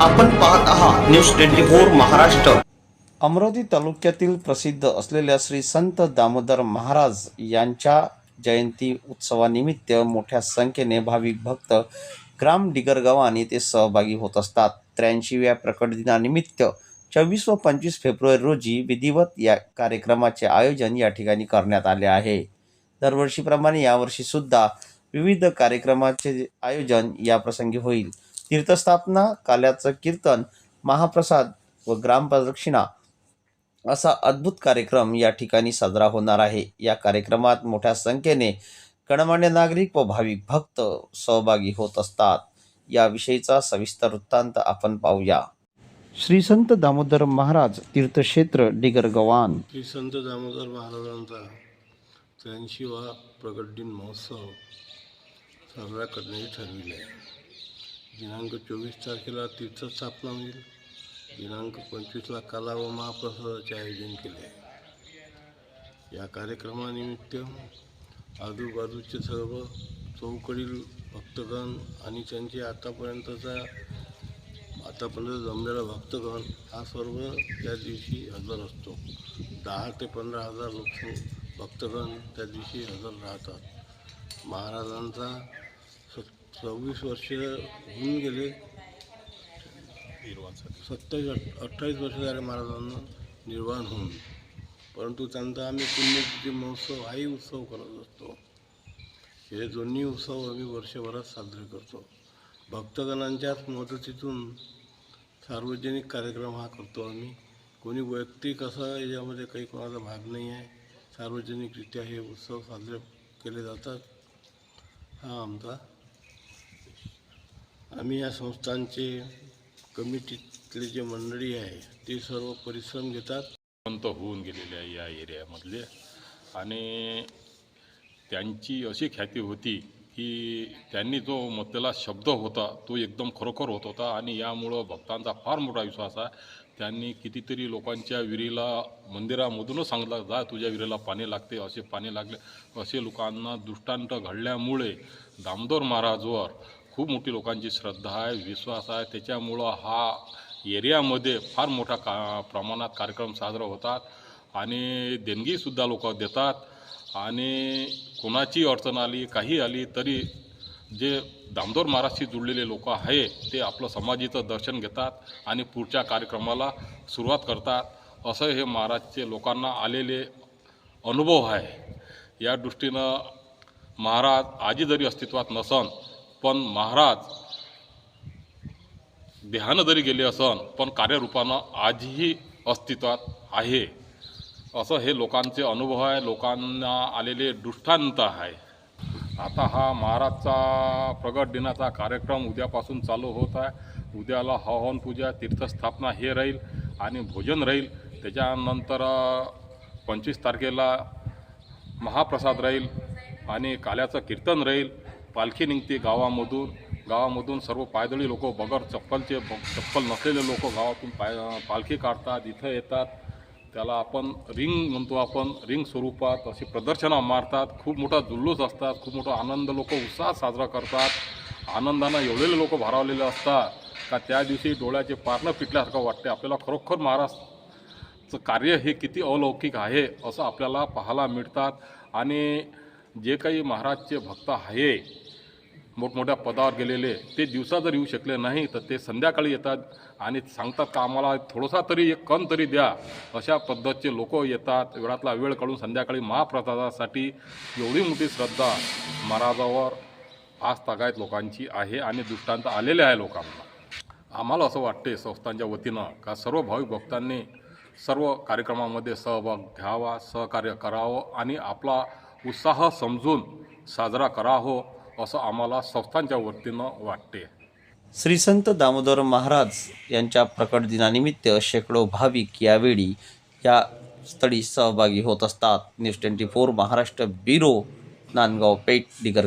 आपण पाहत आहात न्यूज 24 महाराष्ट्र। अमरावती तालुक्यातील प्रसिद्ध असलेल्या श्री संत दामोदर महाराज यांच्या जयंती उत्सवानिमित्त मोठ्या संख्येने भाविक भक्त ग्राम डिगरगावान येथे सहभागी होत असतात। 83व्या प्रकट दिनानिमित्त 24 व 25 फेब्रुवारी रोजी विधिवत या कार्यक्रमाचे आयोजन या ठिकाणी करण्यात आले आहे। दरवर्षीप्रमाणे यावर्षी सुद्धा विविध कार्यक्रमाचे आयोजन या प्रसंगी होईल। तीर्थस्थापना, काल्याचं कीर्तन, महाप्रसाद व ग्रामप्रदक्षिणा असा अद्भुत कार्यक्रम या ठिकाणी साजरा होणार आहे। या कार्यक्रमात मोठ्या संख्येने गणमान्य नागरिक व भाविक भक्त सहभागी होत असतात। याविषयीचा सविस्तर वृत्तांत आपण पाहूया। श्री संत दामोदर महाराज तीर्थक्षेत्र डिगरगव्हाण। श्री संत दामोदर महाराजांचा 83वा प्रकट दिन महोत्सव साजरा करण्याचे ठरविले आहे। दिनांक 24 तारखेला तीर्थस्थापना होईल। दिनांक 25ला काला व महाप्रसादाचे आयोजन केले आहे। या कार्यक्रमानिमित्त आजूबाजूचे सर्व चौकडील भक्तगण आणि त्यांचे आतापर्यंत जमलेला भक्तगण हा सर्व त्या दिवशी हजर असतो। 10 ते 15 हजार भक्तगण त्या दिवशी हजर राहतात। महाराजांचा 26 वर्ष होऊन गेले, 28 वर्ष झाले महाराजांना निर्वाण होऊन, परंतु त्यांचा आम्ही पुण्यतिथी महोत्सव हाही उत्सव करत असतो। हे दोन्ही उत्सव आम्ही वर्षभरात साजरे करतो। भक्तगणांच्याच मदतीतून सार्वजनिक कार्यक्रम हा करतो आम्ही। कोणी वैयक्तिक असं याच्यामध्ये काही कोणाचा भाग नाही आहे। सार्वजनिकरित्या हे उत्सव साजरे केले जातात। हा आमचा आम्ही या संस्थांचे कमिटीतले जे मंडळी आहे ते सर्व परिश्रम घेतात। संत होऊन गेलेले आहे या एरियामधले, आणि त्यांची अशी ख्याती होती की त्यांनी जो म्हटलेला शब्द होता तो एकदम खरोखर होत होता, आणि यामुळं भक्तांचा फार मोठा विश्वास आहे। त्यांनी कितीतरी लोकांच्या विहिरीला मंदिरामधूनच सांगितलं, जा तुझ्या विहिरीला पाणी लागते, असे पाणी लागले। असे लोकांना दृष्टांत घडल्यामुळे दामोदर महाराजवर खूप मोठी लोकांची श्रद्धा आहे, विश्वास आहे। त्याच्यामुळं हा एरियामध्ये फार मोठ्या प्रमाणात कार्यक्रम साजरा होतात, आणि देणगीसुद्धा लोक देतात। आणि कोणाची अडचण आली, काही आली तरी जे दामोदर महाराजशी जुळलेले लोक आहे ते आपलं समाधीचं दर्शन घेतात आणि पुढच्या कार्यक्रमाला सुरुवात करतात। असं हे महाराजचे लोकांना आलेले अनुभव आहे। या दृष्टीनं महाराज आजी जरी अस्तित्वात नसन, पण महाराज देहानं जरी गेले असन, पण कार्यरूपानं आजही अस्तित्वात आहे, असं हे लोकांचे अनुभव आहे, लोकांना आलेले दृष्टांत आहे। आता हा महाराजचा प्रगट दिनाचा कार्यक्रम उद्यापासून चालू होत आहे। उद्याला हवन पूजा, तीर्थस्थापना हे राहील आणि भोजन राहील। त्याच्यानंतर 25 तारखेला महाप्रसाद राहील आणि काल्याचं कीर्तन राहील। पालखी निघते गावामधून सर्व पायदळी लोक, बगर चप्पल नसलेले लोक गावातून पालखी काढतात, इथं येतात। त्याला आपण रिंग म्हणतो, आपण रिंग स्वरूपात अशी प्रदर्शनं मारतात। खूप मोठा जुल्लूस असतात, खूप मोठा आनंद लोक उत्साहात साजरा करतात। आनंदानं एवढेले लोक भारावलेले असतात का त्या दिवशी डोळ्याचे पारणं पिटल्यासारखं वाटते। आपल्याला खरोखर महाराजचं कार्य हे किती अलौकिक आहे असं आपल्याला पाहायला मिळतात। आणि जे काही महाराजचे भक्त आहे मोठमोठ्या पदावर गेलेले, ते दिवसा जर येऊ शकले नाही तर ते संध्याकाळी येतात आणि सांगतात का आम्हाला थोडासा तरी एक कण तरी द्या। अशा पद्धतीचे लोक येतात, वेळातला वेळ काढून संध्याकाळी महाप्रसादासाठी। एवढी मोठी श्रद्धा महाराजावर आज तागायत लोकांची आहे आणि दृष्टांत आलेले आहे लोकांना। आम्हाला असं वाटते संस्थांच्या वतीनं का सर्व भाविक भक्तांनी सर्व कार्यक्रमामध्ये सहभाग घ्यावा, सहकार्य करावं आणि आपला उत्साह समजून साजरा करावं, असं आम्हाला संस्थांच्या वतीनं वाटते। श्री संत दामोदर महाराज यांच्या प्रकट दिनानिमित्त शेकडो भाविक यावेळी या स्थळी सहभागी होत असतात। News 24 Maharashtra bureau, Nandgaon Peth, digger.